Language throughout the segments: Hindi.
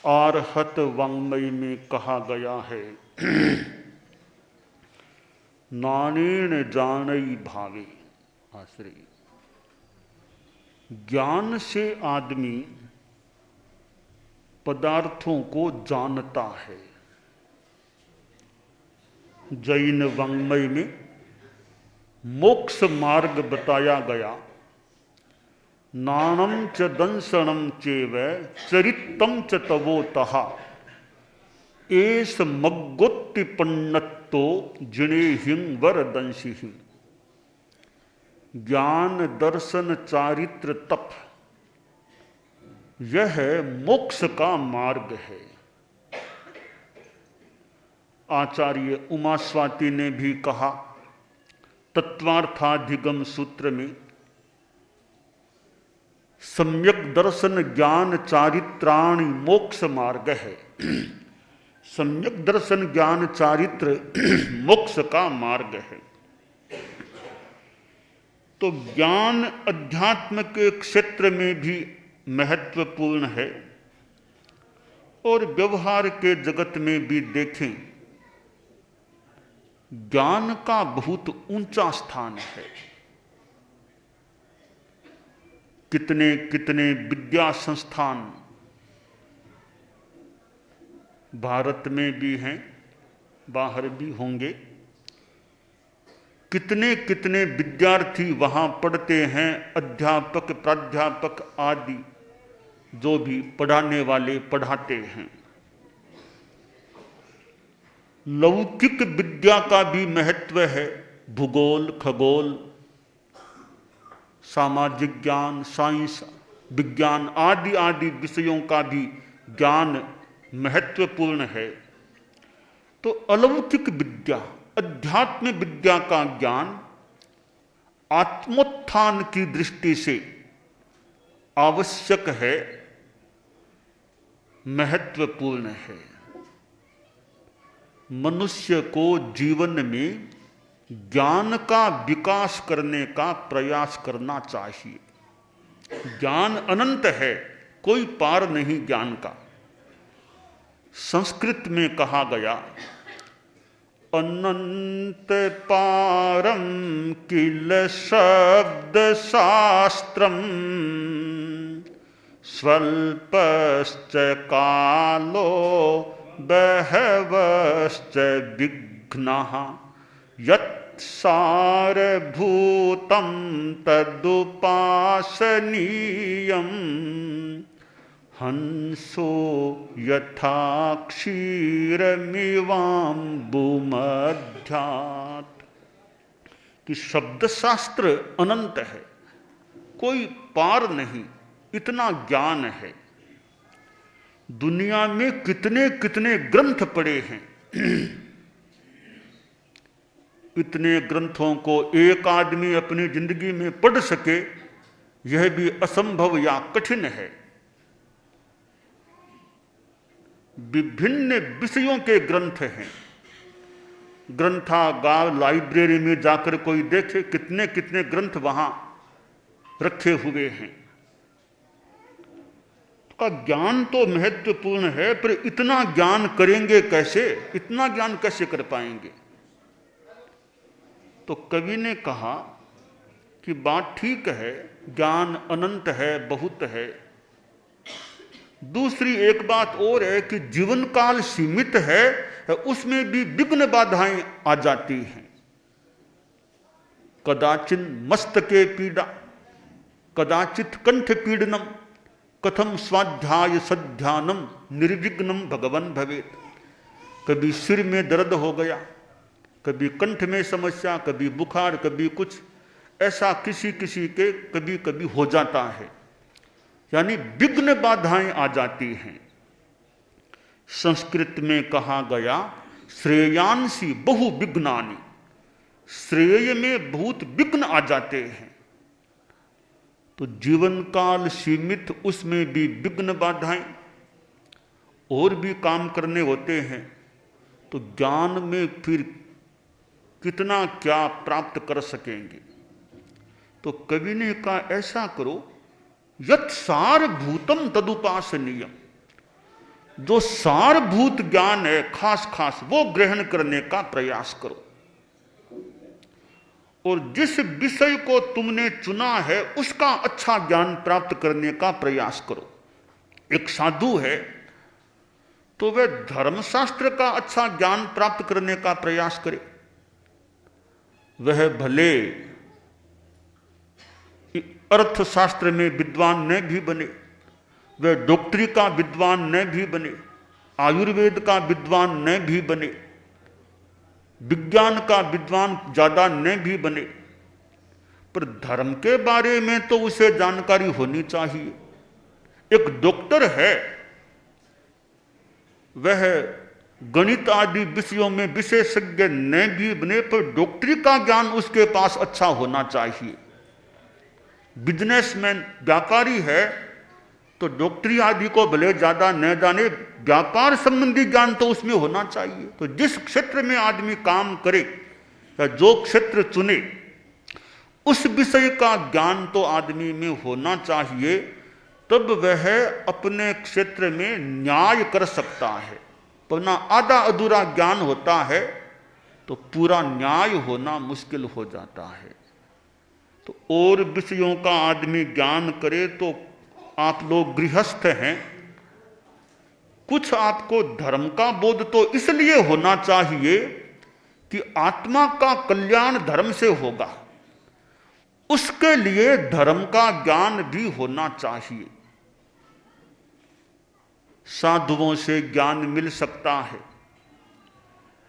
आरहत वाङ्मय में कहा गया है, नानेन जानई भावे। आश्रय ज्ञान से आदमी पदार्थों को जानता है। जैन वाङ्मय में मोक्ष मार्ग बताया गया, नाणम च दंसनम चेव चरितम च तवोतः एस मग्गोत्तिपन्नत्तो जिनेहिं वरदंशिहि। ज्ञान दर्शन चारित्र तप, यह मोक्ष का मार्ग है। आचार्य उमास्वाति ने भी कहा तत्वार्थाधिगम सूत्र में, सम्यक दर्शन ज्ञान चारित्राणि मोक्ष मार्ग है। सम्यक दर्शन ज्ञान चारित्र मोक्ष का मार्ग है। तो ज्ञान अध्यात्म के क्षेत्र में भी महत्वपूर्ण है और व्यवहार के जगत में भी देखें, ज्ञान का बहुत ऊंचा स्थान है। कितने कितने विद्या संस्थान भारत में भी हैं, बाहर भी होंगे। कितने कितने विद्यार्थी वहां पढ़ते हैं, अध्यापक प्राध्यापक आदि जो भी पढ़ाने वाले पढ़ाते हैं। लौकिक विद्या का भी महत्व है। भूगोल, खगोल, सामाजिक ज्ञान, साइंस, विज्ञान आदि आदि विषयों का भी ज्ञान महत्वपूर्ण है। तो अलौकिक विद्या, अध्यात्म विद्या का ज्ञान आत्मोत्थान की दृष्टि से आवश्यक है, महत्वपूर्ण है। मनुष्य को जीवन में ज्ञान का विकास करने का प्रयास करना चाहिए। ज्ञान अनंत है, कोई पार नहीं ज्ञान का। संस्कृत में कहा गया, अनंत पारम किल शब्द शास्त्रम स्वल्पश्च कालो बहवश्च विघ्नः यत् सारभूतं तदुपासनीयं हंसो यथा क्षीरमिवाम्बुमध्यात्। कि शब्द शास्त्र अनंत है, कोई पार नहीं, इतना ज्ञान है। दुनिया में कितने कितने ग्रंथ पढ़े हैं, इतने ग्रंथों को एक आदमी अपनी जिंदगी में पढ़ सके, यह भी असंभव या कठिन है। विभिन्न विषयों के ग्रंथ हैं। ग्रंथागार, लाइब्रेरी में जाकर कोई देखे कितने कितने ग्रंथ वहां रखे हुए हैं। का ज्ञान तो महत्वपूर्ण है, पर इतना ज्ञान करेंगे कैसे, इतना ज्ञान कैसे कर पाएंगे? तो कवि ने कहा कि बात ठीक है, ज्ञान अनंत है, बहुत है। दूसरी एक बात और है कि जीवन काल सीमित है, उसमें भी विघ्न बाधाएं आ जाती हैं। कदाचित मस्तके पीड़ा, कदाचित कंठ पीड़नम, कथम स्वाध्याय सध्यानम निर्विघ्नम भगवन भवेत। कभी सिर में दर्द हो गया, कभी कंठ में समस्या, कभी बुखार, कभी कुछ, ऐसा किसी किसी के कभी कभी हो जाता है। यानी विघ्न बाधाएं आ जाती हैं। संस्कृत में कहा गया, श्रेयांसी बहु विघ्नानि। श्रेय में बहुत विघ्न आ जाते हैं। तो जीवन काल सीमित, उसमें भी विघ्न बाधाएं, और भी काम करने होते हैं। तो ज्ञान में फिर कितना क्या प्राप्त कर सकेंगे? तो कवि ने कहा, ऐसा करो, यत् सारभूतम तदुपासनीयम। जो सारभूत ज्ञान है खास खास वो ग्रहण करने का प्रयास करो। और जिस विषय को तुमने चुना है उसका अच्छा ज्ञान प्राप्त करने का प्रयास करो। एक साधु है तो वह धर्मशास्त्र का अच्छा ज्ञान प्राप्त करने का प्रयास करे। वह भले अर्थशास्त्र में विद्वान न भी बने, वह डॉक्टरी का विद्वान न भी बने, आयुर्वेद का विद्वान न भी बने, विज्ञान का विद्वान ज्यादा न भी बने, पर धर्म के बारे में तो उसे जानकारी होनी चाहिए। एक डॉक्टर है, वह गणित आदि विषयों में विशेषज्ञ न भी बने, पर डॉक्टरी का ज्ञान उसके पास अच्छा होना चाहिए। बिजनेसमैन व्यापारी है तो डॉक्टरी आदि को भले ज्यादा न जाने, व्यापार संबंधी ज्ञान तो उसमें होना चाहिए। तो जिस क्षेत्र में आदमी काम करे या जो क्षेत्र चुने उस विषय का ज्ञान तो आदमी में होना चाहिए, तब वह अपने क्षेत्र में न्याय कर सकता है। वरना आधा अधूरा ज्ञान होता है तो पूरा न्याय होना मुश्किल हो जाता है। तो और विषयों का आदमी ज्ञान करे तो आप लोग गृहस्थ हैं, कुछ आपको धर्म का बोध तो इसलिए होना चाहिए कि आत्मा का कल्याण धर्म से होगा, उसके लिए धर्म का ज्ञान भी होना चाहिए। साधुओं से ज्ञान मिल सकता है,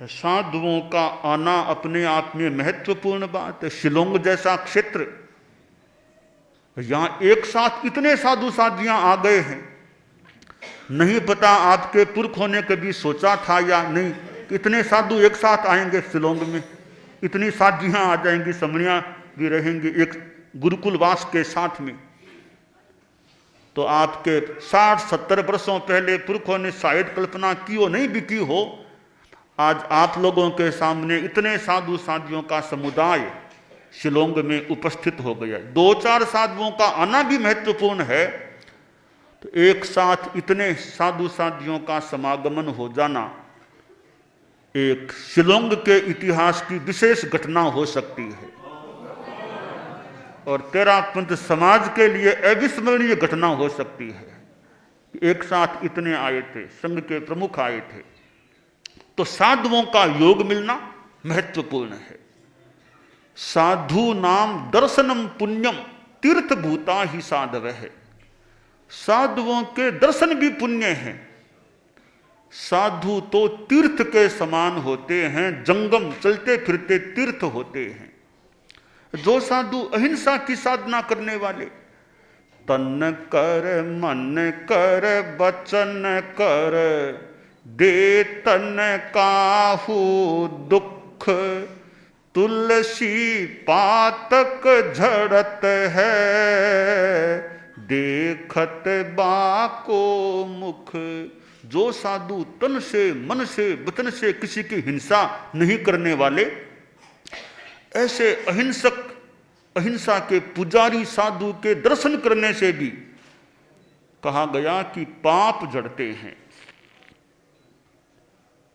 साधुओं का आना अपने आप में महत्वपूर्ण बात है। शिलोंग जैसा क्षेत्र, यहां एक साथ इतने साधु साधियां आ गए हैं, नहीं पता आपके पुरखों ने कभी सोचा था या नहीं कि इतने साधु एक साथ आएंगे शिलोंग में, इतनी साधियां आ जाएंगी, समणियां भी रहेंगी एक गुरुकुल वास के साथ में। तो आपके 60-70 वर्षों पहले पुरखों ने शायद कल्पना की हो, नहीं भी की हो, आज आप लोगों के सामने इतने साधु साधियों का समुदाय शिलोंग में उपस्थित हो गया। 2-4 साधुओं का आना भी महत्वपूर्ण है, तो एक साथ इतने साधु साधियों का समागमन हो जाना एक शिलोंग के इतिहास की विशेष घटना हो सकती है और तेरापंथ समाज के लिए अविस्मरणीय घटना हो सकती है। एक साथ इतने आए थे, संघ के प्रमुख आए थे, तो साधुओं का योग मिलना महत्वपूर्ण है। साधु नाम दर्शनम पुण्यम तीर्थभूता ही साधव है। साधुओं के दर्शन भी पुण्य हैं। साधु तो तीर्थ के समान होते हैं, जंगम चलते फिरते तीर्थ होते हैं। जो साधु अहिंसा की साधना करने वाले, तन कर मन कर वचन कर दे तन काहू दुख, तुलसी पातक झड़त है देखत बाको मुख। जो साधु तन से मन से वचन से किसी की हिंसा नहीं करने वाले, ऐसे अहिंसक अहिंसा के पुजारी साधु के दर्शन करने से भी कहा गया कि पाप जड़ते हैं।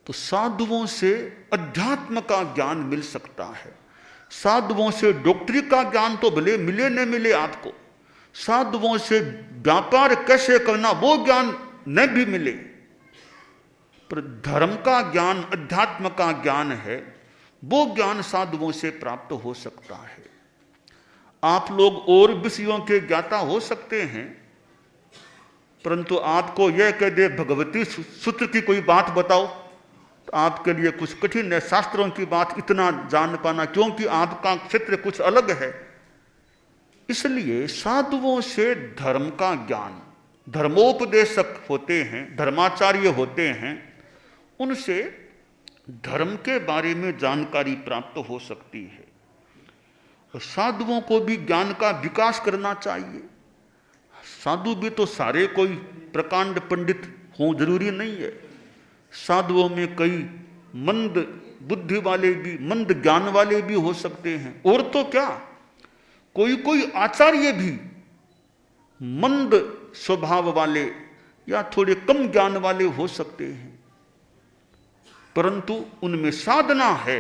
तो साधुओं से अध्यात्म का ज्ञान मिल सकता है। साधुओं से डॉक्टरी का ज्ञान तो भले मिले न मिले आपको, साधुओं से व्यापार कैसे करना वो ज्ञान न भी मिले, पर धर्म का ज्ञान, अध्यात्म का ज्ञान है, वो ज्ञान साधुओं से प्राप्त हो सकता है। आप लोग और विषयों के ज्ञाता हो सकते हैं, परंतु आपको यह कह दे भगवती सूत्र की कोई बात बताओ तो आपके लिए कुछ कठिन है। शास्त्रों की बात इतना जान पाना, क्योंकि आपका क्षेत्र कुछ अलग है। इसलिए साधुओं से धर्म का ज्ञान, धर्मोपदेशक होते हैं, धर्माचार्य होते हैं, उनसे धर्म के बारे में जानकारी प्राप्त हो सकती है। साधुओं को भी ज्ञान का विकास करना चाहिए। साधु भी तो सारे कोई प्रकांड पंडित हों जरूरी नहीं है। साधुओं में कई मंद बुद्धि वाले भी, मंद ज्ञान वाले भी हो सकते हैं। और तो क्या, कोई कोई आचार्य भी मंद स्वभाव वाले या थोड़े कम ज्ञान वाले हो सकते हैं, परंतु उनमें साधना है।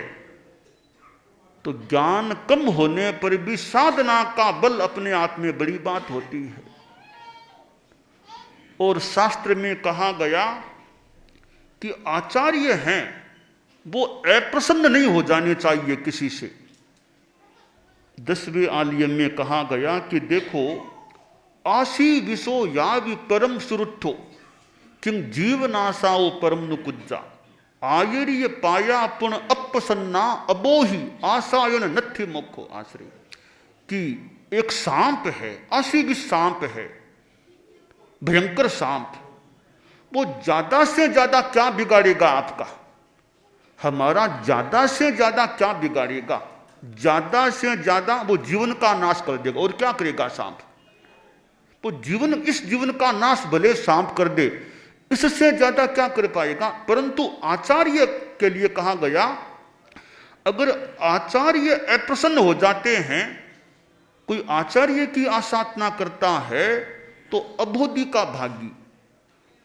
तो ज्ञान कम होने पर भी साधना का बल अपने आप में बड़ी बात होती है। और शास्त्र में कहा गया कि आचार्य हैं वो अप्रसन्न नहीं हो जाने चाहिए किसी से। 10वें आलिय में कहा गया कि देखो, आशी विशो या परम सुरुठो किंग जीवनाशाओ परम नुकुज्जा आयर्य पाया पुण अपसन्ना अबोही आशायन नथि मुखो आश्रय। कि एक सांप है, आशी भी सांप है, भयंकर सांप, वो ज्यादा से ज्यादा क्या बिगाड़ेगा आपका, हमारा ज्यादा से ज्यादा क्या बिगाड़ेगा, ज्यादा से ज्यादा वो जीवन का नाश कर देगा। और क्या करेगा सांप, वो जीवन, इस जीवन का नाश भले सांप कर दे, इससे ज्यादा क्या कर पाएगा। परंतु आचार्य के लिए कहा गया, अगर आचार्य अप्रसन्न हो जाते हैं, कोई आचार्य की आसाधना करता है तो अबोधि का भागी,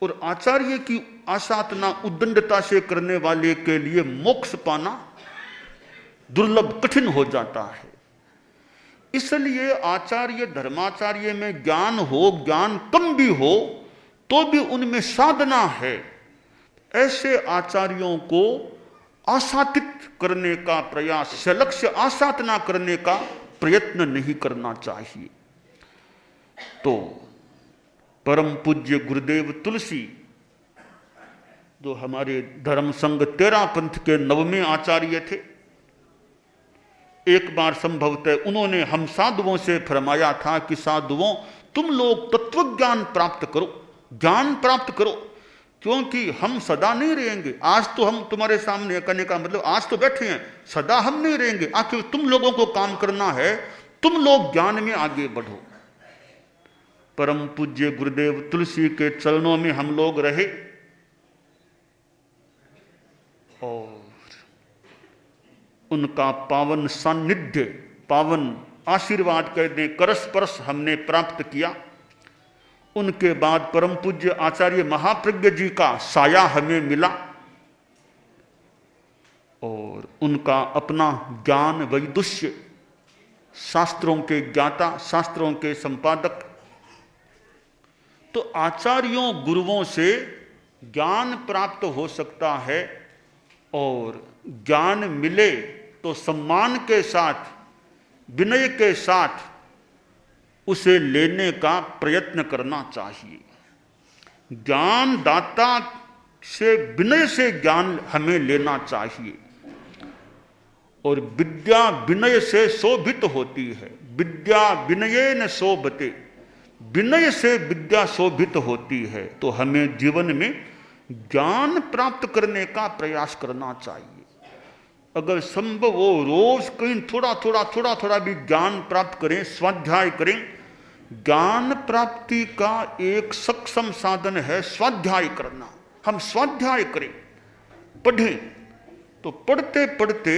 और आचार्य की आसाधना उद्दंडता से करने वाले के लिए मोक्ष पाना दुर्लभ, कठिन हो जाता है। इसलिए आचार्य धर्माचार्य में ज्ञान हो, ज्ञान कम भी हो तो भी उनमें साधना है। ऐसे आचार्यों को आसातित करने का प्रयास, लक्ष्य आसाधना करने का प्रयत्न नहीं करना चाहिए। तो परम पूज्य गुरुदेव तुलसी, जो हमारे धर्म संघ 13 पंथ के 9वें आचार्य थे, एक बार संभवतः उन्होंने हम साधुओं से फरमाया था कि साधुओं, तुम लोग तत्व ज्ञान प्राप्त करो, ज्ञान प्राप्त करो, क्योंकि हम सदा नहीं रहेंगे। आज तो हम तुम्हारे सामने, कहने का मतलब आज तो बैठे हैं, सदा हम नहीं रहेंगे। आखिर तुम लोगों को काम करना है, तुम लोग ज्ञान में आगे बढ़ो। परम पूज्य गुरुदेव तुलसी के चरणों में हम लोग रहे और उनका पावन सानिध्य, पावन आशीर्वाद कह दें, करस परस हमने प्राप्त किया। उनके बाद परम पूज्य आचार्य महाप्रज्ञ जी का साया हमें मिला और उनका अपना ज्ञान वैदुष्य, शास्त्रों के ज्ञाता, शास्त्रों के संपादक। तो आचार्यों गुरुओं से ज्ञान प्राप्त हो सकता है और ज्ञान मिले तो सम्मान के साथ, विनय के साथ उसे लेने का प्रयत्न करना चाहिए। ज्ञान दाता से विनय से ज्ञान हमें लेना चाहिए। और विद्या विनय से शोभित होती है, विद्या विनयेन शोभते, विनय से विद्या शोभित होती है। तो हमें जीवन में ज्ञान प्राप्त करने का प्रयास करना चाहिए। अगर संभव हो रोज कहीं थोड़ा थोड़ा भी ज्ञान प्राप्त करें, स्वाध्याय करें। ज्ञान प्राप्ति का एक सक्षम साधन है स्वाध्याय करना। हम स्वाध्याय करें, पढ़ें, तो पढ़ते पढ़ते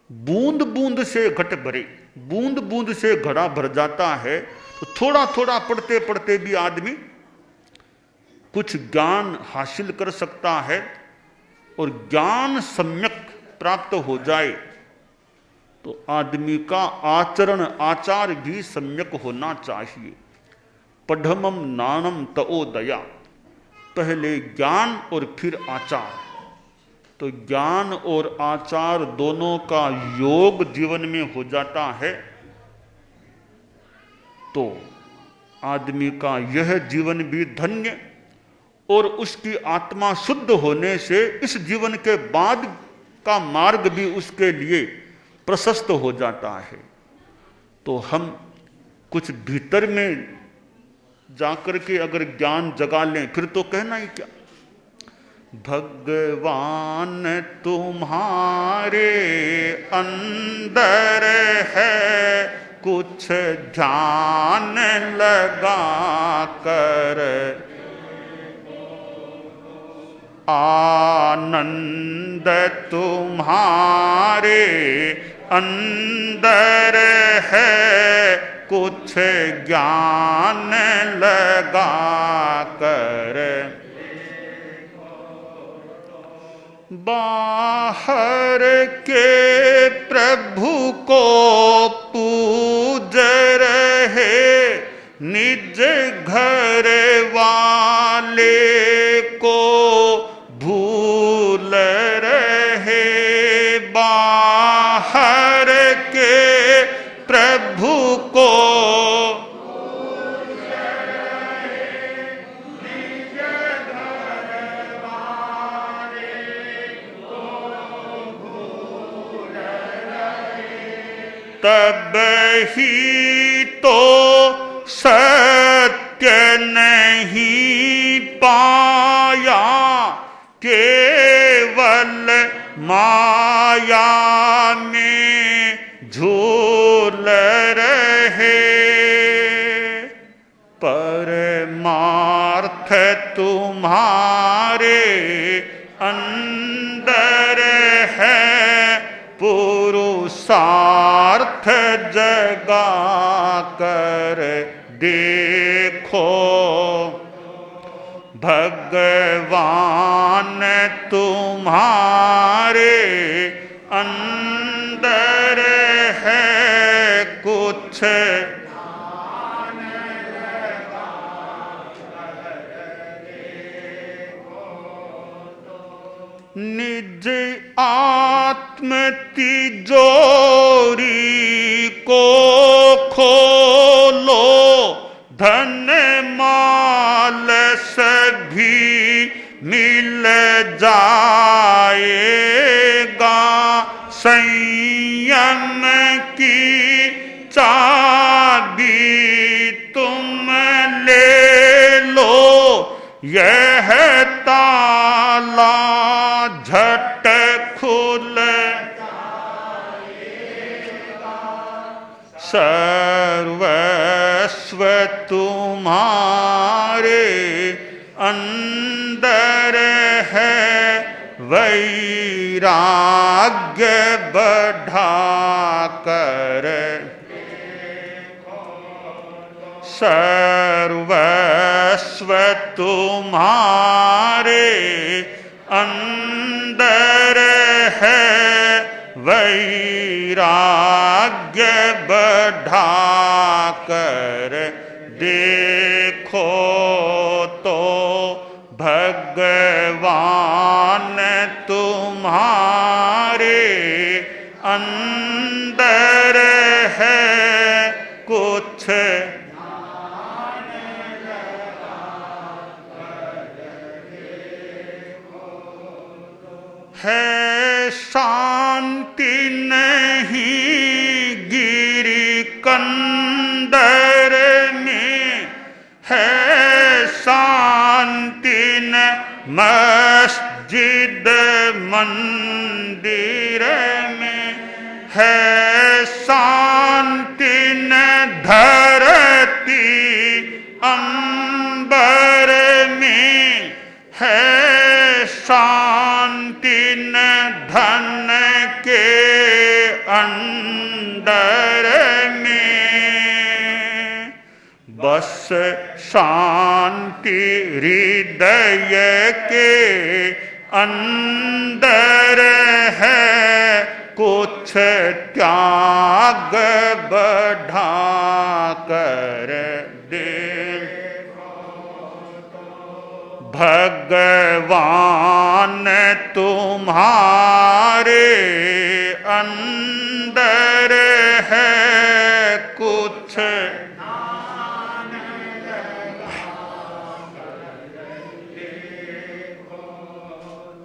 बूंद बूंद से घट भरे, बूंद बूंद से घड़ा भर जाता है। तो थोड़ा थोड़ा पढ़ते पढ़ते भी आदमी कुछ ज्ञान हासिल कर सकता है। और ज्ञान सम्यक प्राप्त हो जाए तो आदमी का आचरण, आचार भी सम्यक होना चाहिए। पढ़मम नानम तओ दया, पहले ज्ञान और फिर आचार। तो ज्ञान और आचार दोनों का योग जीवन में हो जाता है तो आदमी का यह जीवन भी धन्य और उसकी आत्मा शुद्ध होने से इस जीवन के बाद का मार्ग भी उसके लिए प्रशस्त हो जाता है। तो हम कुछ भीतर में जाकर के अगर ज्ञान जगा लें फिर तो कहना ही क्या। भगवान तुम्हारे अंदर है, कुछ ध्यान लगा कर आनंद तुम्हारे अंदर है, कुछ कुछ ज्ञान लगा कर, बाहर के प्रभु को पूज रहे, निज घर वाले को भूल रहे। बाहर के प्रभु को तब ही तो सत्य नहीं पाया, केवल माया में झूल रहे। परमार्थ तुम्हारे अंदर है, पुरुषार्थ जगा कर देखो। भगवान तुम्हारे अंदर है, कुछ निज आत्म तिजोरी को खोलो, धन माल सभी मिल जाएगा। संयम की चाबी तुम ले लो, यह ताला झट खुल सर्वस्व तुम्हारे अंदर है, वैराग्य बढ़ा कर सर्वस्व तुम्हारे अंदर है, वैराग्य बढ़ा कर देखो तो भगवान तुम्हारे अंदर है, कुछ है शांति नहीं गिरी कंदर में, है शांति न मस्जिद मंदिर में, है शांति न धरती अंबर में, है शांति न धन के अंदर में, बस शांति हृदय के अंदर है, कुछ त्याग बढ़ा कर दे। भगवान तुम्हारे अंदर है, कुछ